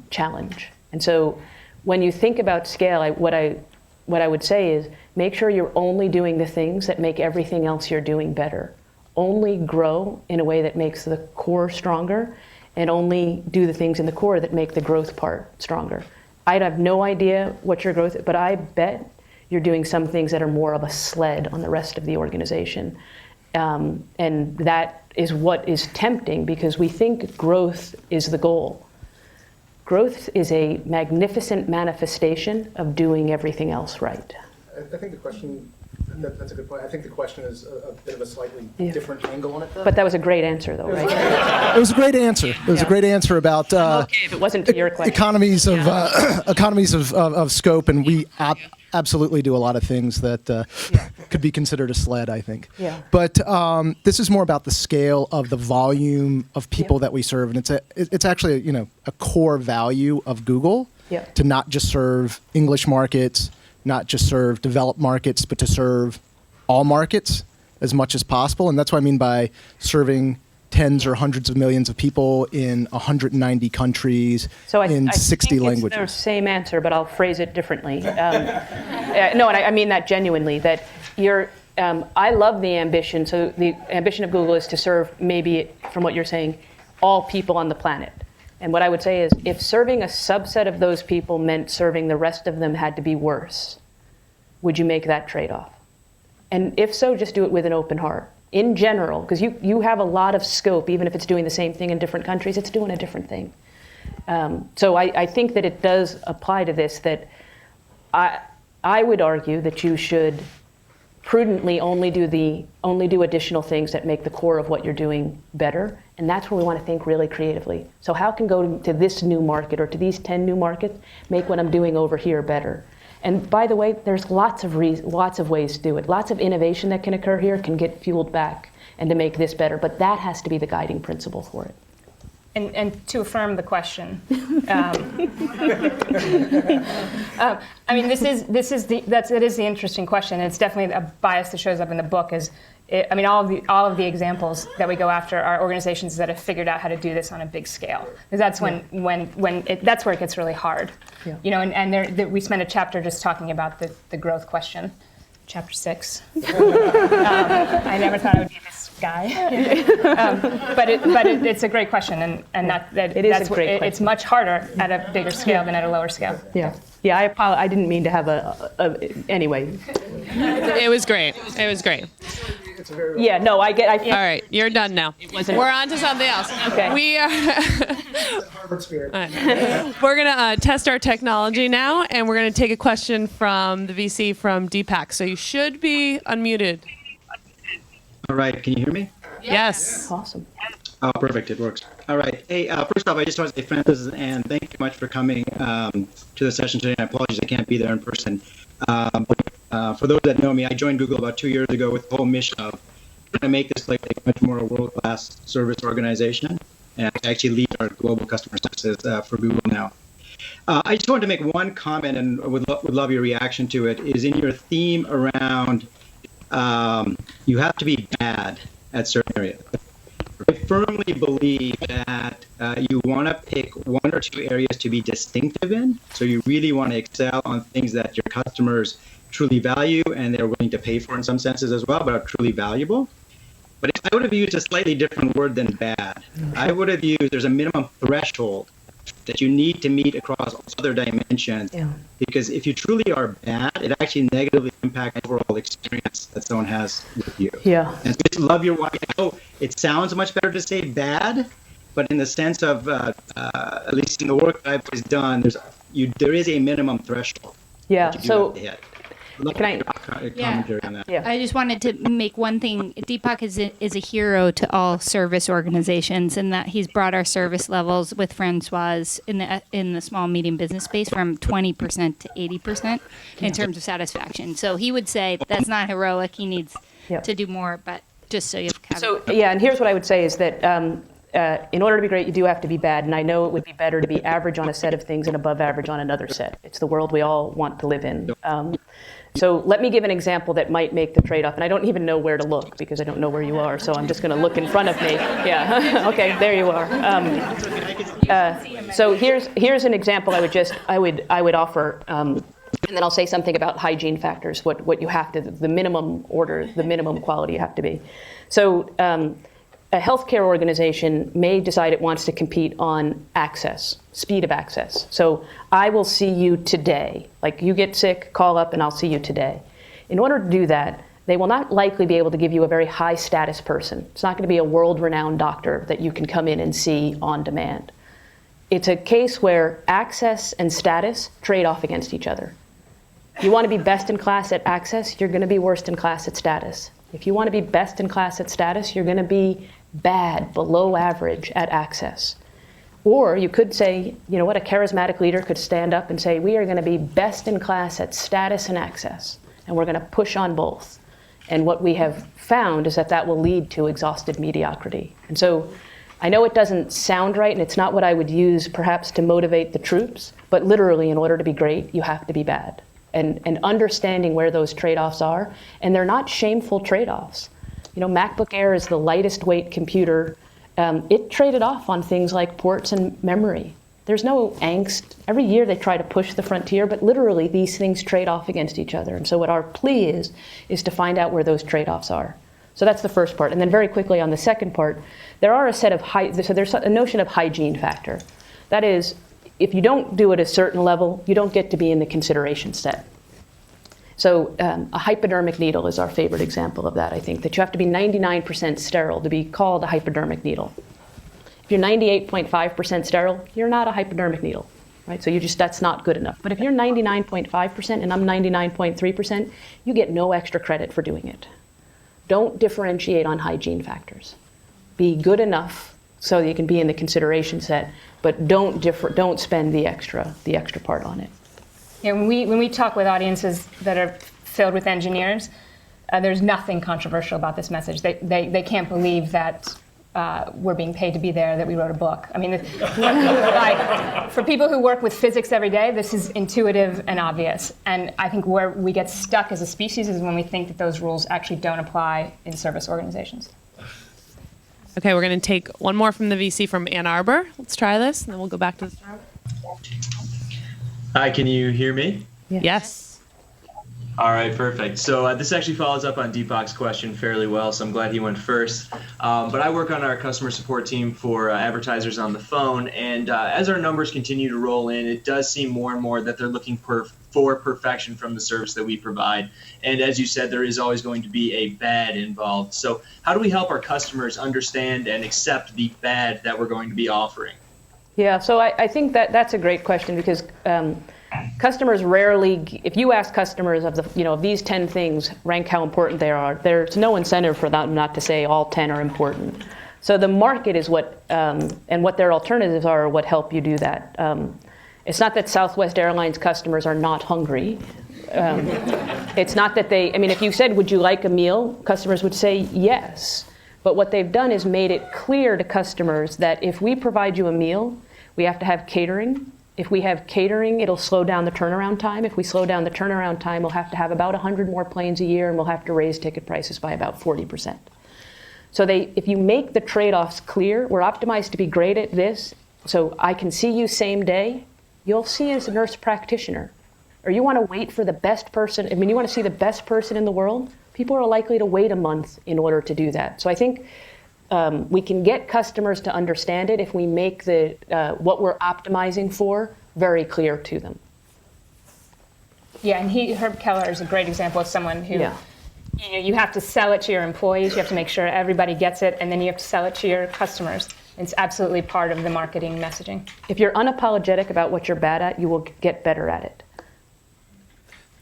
challenge. And so when you think about scale, what I would say is make sure you're only doing the things that make everything else you're doing better. Only grow in a way that makes the core stronger, and only do the things in the core that make the growth part stronger. I have no idea what your growth is, but I bet you're doing some things that are more of a sled on the rest of the organization. And that is what is tempting, because we think growth is the goal. Growth is a magnificent manifestation of doing everything else right. I think the question, that's a good point. I think the question is a bit of a slightly different angle on it, though. But that was a great answer, though, right? It was a great answer. It was a great answer about okay, if it wasn't to your question. economies of scope, and we absolutely do a lot of things that could be considered a sled, I think. Yeah. But this is more about the scale of the volume of people that we serve, and it's actually a core value of Google to not just serve English markets, not just serve developed markets, but to serve all markets as much as possible. And that's what I mean by serving tens or hundreds of millions of people in 190 countries in 60 languages. It's the same answer, but I'll phrase it differently. No, and I mean that genuinely, that I love the ambition. So the ambition of Google is to serve, maybe from what you're saying, all people on the planet. And what I would say is, if serving a subset of those people meant serving the rest of them had to be worse, would you make that trade-off? And if so, just do it with an open heart. In general, because you have a lot of scope, even if it's doing the same thing in different countries, it's doing a different thing. So I think that it does apply to this, that I would argue that you should prudently only do additional things that make the core of what you're doing better. And that's where we want to think really creatively. So how can go to this new market or to these 10 new markets make what I'm doing over here better? And by the way, there's lots of ways to do it. Lots of innovation that can occur here can get fueled back and to make this better. But that has to be the guiding principle for it. And to affirm the question, I mean, that is the interesting question. And it's definitely a bias that shows up in the book. All of the examples that we go after are organizations that have figured out how to do this on a big scale. Because that's that's where it gets really hard. Yeah. And we spent a chapter just talking about the growth question, chapter 6. I never thought I would be this guy. But it's a great question, and it is a great question. It's much harder at a bigger scale than at a lower scale. Yeah. Yeah, I apologize. I didn't mean to have anyway. It was great. It was great. Yeah, no, I get. All right, you're done now. We're on to something else. Okay. We are. Harvard spirit. We're gonna test our technology now, and we're gonna take a question from the VC from Deepak. So you should be unmuted. All right, can you hear me? Yes. Awesome. Oh, perfect, it works. All right. Hey, first off, I just want to say, Frances and Anne, thank you much for coming to the session today. I apologize I can't be there in person. For those that know me, I joined Google about 2 years ago with the whole mission of trying to make this like much more a world-class service organization. And I actually lead our global customer services for Google now. I just wanted to make one comment, and would love your reaction to it, is in your theme around you have to be bad at certain areas. I firmly believe that you want to pick one or two areas to be distinctive in. So you really want to excel on things that your customers truly value and they're willing to pay for in some senses as well, but are truly valuable. But I would have used a slightly different word than bad. I would have used there's a minimum threshold that you need to meet across all other dimensions. Yeah. Because if you truly are bad, it actually negatively impacts the overall experience that someone has with you. Yeah. And so I just love your why. I know it sounds much better to say bad, but in the sense of, at least in the work that I've always done, there is a minimum threshold. Yeah. That you have to hit. Can I? Commentary on that. Yeah. I just wanted to make one thing. Deepak is a hero to all service organizations in that he's brought our service levels with Francoise in the small medium business space from 20% to 80% in terms of satisfaction. So he would say that's not heroic. He needs to do more, but just so you have So yeah, and here's what I would say is that in order to be great, you do have to be bad. And I know it would be better to be average on a set of things and above average on another set. It's the world we all want to live in. So let me give an example that might make the trade-off. And I don't even know where to look because I don't know where you are. So I'm just going to look in front of me. Yeah. Okay, there you are. So here's an example I would offer. And then I'll say something about hygiene factors, what you have to, the minimum order, the minimum quality you have to be. So a healthcare organization may decide it wants to compete on access, speed of access. So I will see you today. Like you get sick, call up and I'll see you today. In order to do that, they will not likely be able to give you a very high status person. It's not going to be a world-renowned doctor that you can come in and see on demand. It's a case where access and status trade off against each other. You want to be best in class at access, you're going to be worst in class at status. If you want to be best in class at status, you're going to be bad, below average at access. Or you could say, you know what, a charismatic leader could stand up and say, we are going to be best in class at status and access, and we're going to push on both. And what we have found is that that will lead to exhausted mediocrity. And so I know it doesn't sound right, and it's not what I would use perhaps to motivate the troops, but literally in order to be great, you have to be bad. And understanding where those trade-offs are, and they're not shameful trade-offs. You know, MacBook Air is the lightest weight computer. It traded off on things like ports and memory. There's no angst. Every year they try to push the frontier, but literally these things trade off against each other. And so what our plea is to find out where those trade-offs are. So that's the first part. And then very quickly on the second part, there are a set of, so there's a notion of hygiene factor. That is, if you don't do it at a certain level, you don't get to be in the consideration set. So a hypodermic needle is our favorite example of that, I think, that you have to be 99% sterile to be called a hypodermic needle. If you're 98.5% sterile, you're not a hypodermic needle, right? So that's not good enough. But if you're 99.5% and I'm 99.3%, you get no extra credit for doing it. Don't differentiate on hygiene factors. Be good enough so that you can be in the consideration set, but don't spend the extra part on it. Yeah, when we talk with audiences that are filled with engineers, there's nothing controversial about this message. They can't believe that we're being paid to be there, that we wrote a book. I mean, like, for people who work with physics every day, this is intuitive and obvious. And I think where we get stuck as a species is when we think that those rules actually don't apply in service organizations. Okay, we're going to take one more from the VC from Ann Arbor. Let's try this, and then we'll go back to the start. Hi, can you hear me? Yes. All right, perfect. So this actually follows up on Deepak's question fairly well, so I'm glad he went first. But I work on our customer support team for advertisers on the phone, and as our numbers continue to roll in, it does seem more and more that they're looking for perfection from the service that we provide. And as you said, there is always going to be a bad involved. So how do we help our customers understand and accept the bad that we're going to be offering? Yeah, so I think that's a great question because customers rarely, if you ask customers of these 10 things, rank how important they are, there's no incentive for them not to say all 10 are important. So the market is what, and what their alternatives are what help you do that. It's not that Southwest Airlines customers are not hungry. It's not that if you said, would you like a meal? Customers would say yes. But what they've done is made it clear to customers that if we provide you a meal, we have to have catering. If we have catering, it'll slow down the turnaround time. If we slow down the turnaround time, we'll have to have about 100 more planes a year, and we'll have to raise ticket prices by about 40%. So if you make the trade-offs clear, we're optimized to be great at this, so I can see you same day, you'll see as a nurse practitioner. Or you want to wait for the best person, you want to see the best person in the world, people are likely to wait a month in order to do that. So I think we can get customers to understand it if we make what we're optimizing for very clear to them. Yeah, and Herb Keller is a great example of someone who, you have to sell it to your employees, you have to make sure everybody gets it, and then you have to sell it to your customers. It's absolutely part of the marketing messaging. If you're unapologetic about what you're bad at, you will get better at it.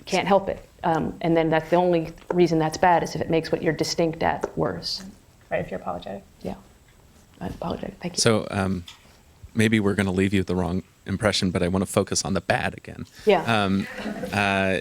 can't help it. And then that's the only reason that's bad is if it makes what you're distinct at worse. Right, if you're apologetic. Yeah, I'm apologetic. Thank you. So maybe we're going to leave you with the wrong impression, but I want to focus on the bad again. Yeah.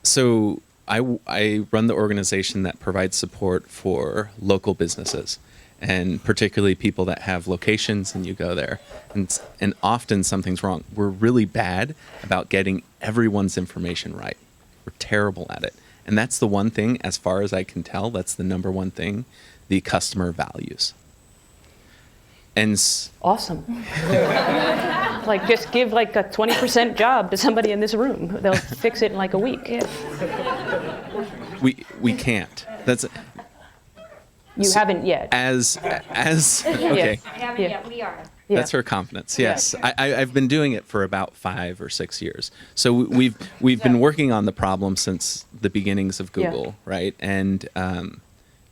So I run the organization that provides support for local businesses, and particularly people that have locations and you go there, and often something's wrong. We're really bad about getting everyone's information right. We're terrible at it. And that's the one thing, as far as I can tell, that's the number one thing the customer values. And awesome. Like, just give like a 20% job to somebody in this room. They'll fix it in like a week. We can't. That's you haven't yet. As okay. Yes. Haven't yet. We are. Yeah. That's her confidence. Yes, I've been doing it for about 5 or 6 years. So we've been working on the problem since the beginnings of Google, right? And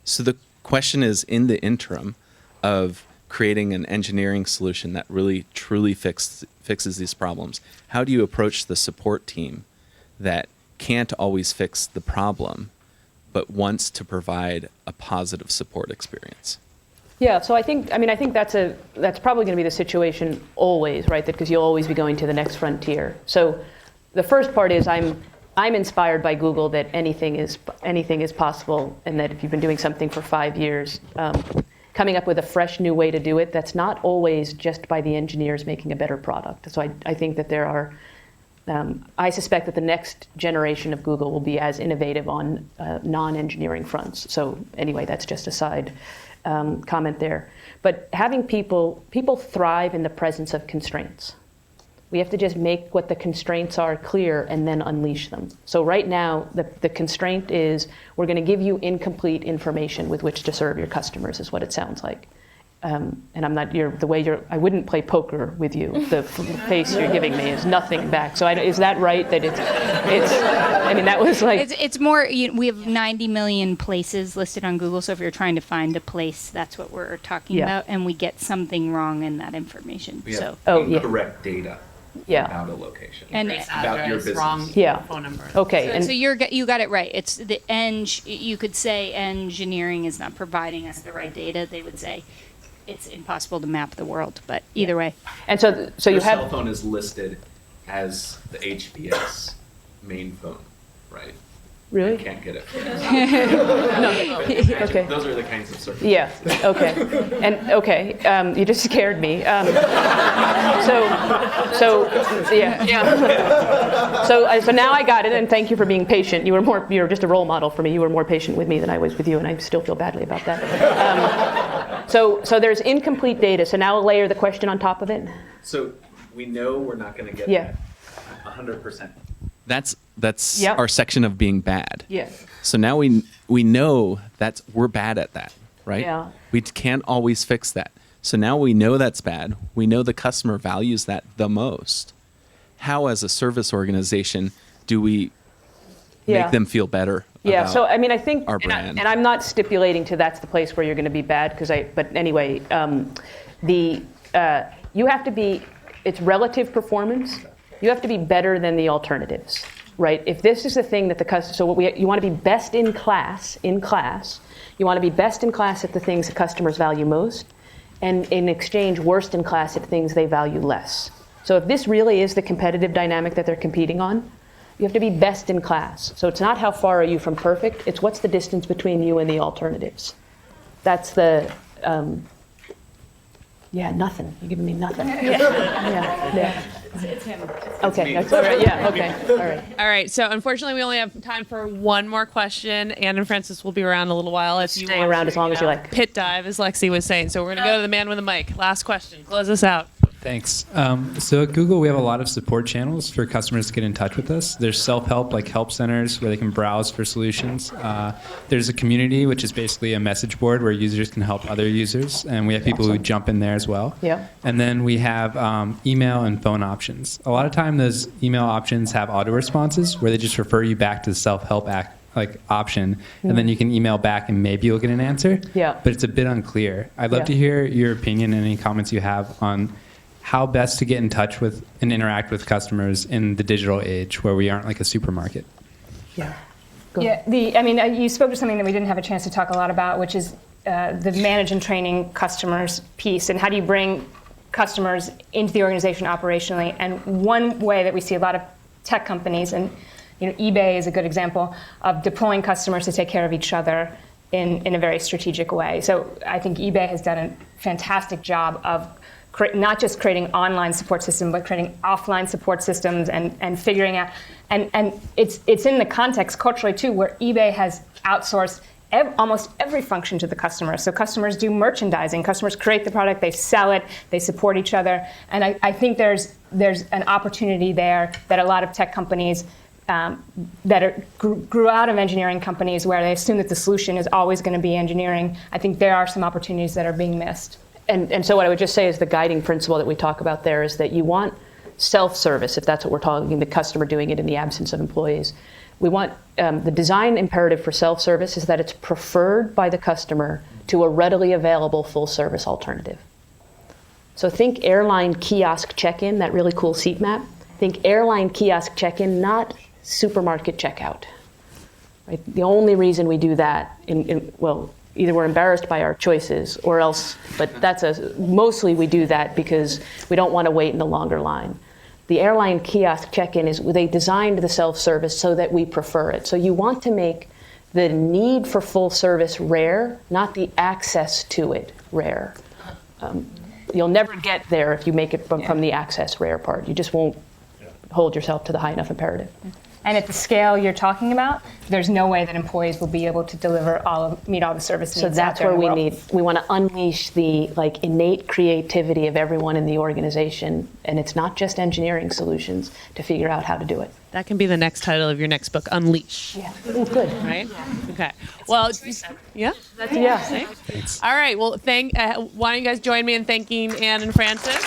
so the question is, in the interim of creating an engineering solution that really truly fixes these problems, how do you approach the support team that can't always fix the problem, but wants to provide a positive support experience? Yeah, so I think that's probably going to be the situation always, right? Because you'll always be going to the next frontier. So the first part is I'm inspired by Google that anything is possible, and that if you've been doing something for 5 years, coming up with a fresh new way to do it, that's not always just by the engineers making a better product. So I think that there are, I suspect that the next generation of Google will be as innovative on non-engineering fronts. So anyway, that's just a side comment there. But having people thrive in the presence of constraints. We have to just make what the constraints are clear and then unleash them. So right now, the constraint is we're going to give you incomplete information with which to serve your customers, is what it sounds like. And I'm not, I wouldn't play poker with you. The face you're giving me is nothing back. So is that right? That it's I mean, that was like. It's more, we have 90 million places listed on Google. So if you're trying to find a place, that's what we're talking about. And we get something wrong in that information. We have so incorrect data. About a location. And about your business. Wrong phone number. Okay. So you got it right. It's the you could say engineering is not providing us the right data. They would say it's impossible to map the world, but either way. And so your you have cell phone is listed as the HBS main phone, right? Really? You can't get it. No. Okay. Those are the kinds of circumstances. Yeah. Okay. And you just scared me. So now I got it, and thank you for being patient. You were just a role model for me. You were more patient with me than I was with you, and I still feel badly about that. So there's incomplete data. So now I'll layer the question on top of it. So we know we're not going to get 100%. That's our section of being bad. Yeah. So now we know we're bad at that, right? Yeah. We can't always fix that. So now we know that's bad. We know the customer values that the most. How, as a service organization, do we make them feel better? Yeah. So I mean, I think our brand. And I'm not stipulating to that's the place where you're going to be bad But anyway, you have to be. It's relative performance. You have to be better than the alternatives, right? If this is the thing that the customer, so you want to be best in class. You want to be best in class at the things that customers value most, and in exchange, worst in class at things they value less. So if this really is the competitive dynamic that they're competing on, you have to be best in class. So it's not how far are you from perfect, it's what's the distance between you and the alternatives. That's the, nothing. You're giving me nothing. Yeah. It's him. Okay, that's all right. Yeah, okay. All right. All right, so unfortunately we only have time for one more question. Anne and Frances will be around a little while if you Stay want around to, as long as you like. Pit dive, as Lexi was saying. So we're going to go to the man with the mic. Last question. Close us out. Thanks. So at Google, we have a lot of support channels for customers to get in touch with us. There's self-help, like help centers, where they can browse for solutions. There's a community, which is basically a message board where users can help other users, and we have people who jump in there as well. Yeah. And then we have email and phone options. A lot of time, those email options have auto responses where they just refer you back to the self-help option, and then you can email back and maybe you'll get an answer. Yeah. But it's a bit unclear. I'd love to hear your opinion and any comments you have on how best to get in touch with and interact with customers in the digital age where we aren't like a supermarket. Yeah. Yeah, you spoke to something that we didn't have a chance to talk a lot about, which is the manage and training customers piece, and how do you bring customers into the organization operationally. And one way that we see a lot of tech companies, and eBay is a good example of deploying customers to take care of each other in a very strategic way. So I think eBay has done a fantastic job of not just creating online support systems, but creating offline support systems and figuring out, and it's in the context culturally too, where eBay has outsourced almost every function to the customer. So customers do merchandising, customers create the product, they sell it, they support each other, and I think there's an opportunity there that a lot of tech companies that grew out of engineering companies where they assume that the solution is always going to be engineering. I think there are some opportunities that are being missed. And so what I would just say is the guiding principle that we talk about there is that you want self-service, if that's what we're talking, the customer doing it in the absence of employees. We want the design imperative for self-service is that it's preferred by the customer to a readily available full-service alternative. So think airline kiosk check-in, that really cool seat map. Think airline kiosk check-in, not supermarket checkout. Right? The only reason we do that, either we're embarrassed by our choices or else, but mostly we do that because we don't want to wait in the longer line. The airline kiosk check-in they designed the self-service so that we prefer it. So you want to make the need for full service rare, not the access to it rare. You'll never get there if you make it from the access rare part. You just won't hold yourself to the high enough imperative. And at the scale you're talking about, there's no way that employees will be able to meet all the service needs. So that's where we want to unleash the innate creativity of everyone in the organization, and it's not just engineering solutions to figure out how to do it. That can be the next title of your next book, Unleash. Yeah. Oh, good. Right? Okay. Well, yeah? Yeah. Thanks. All right. Well, why don't you guys join me in thanking Anne and Frances?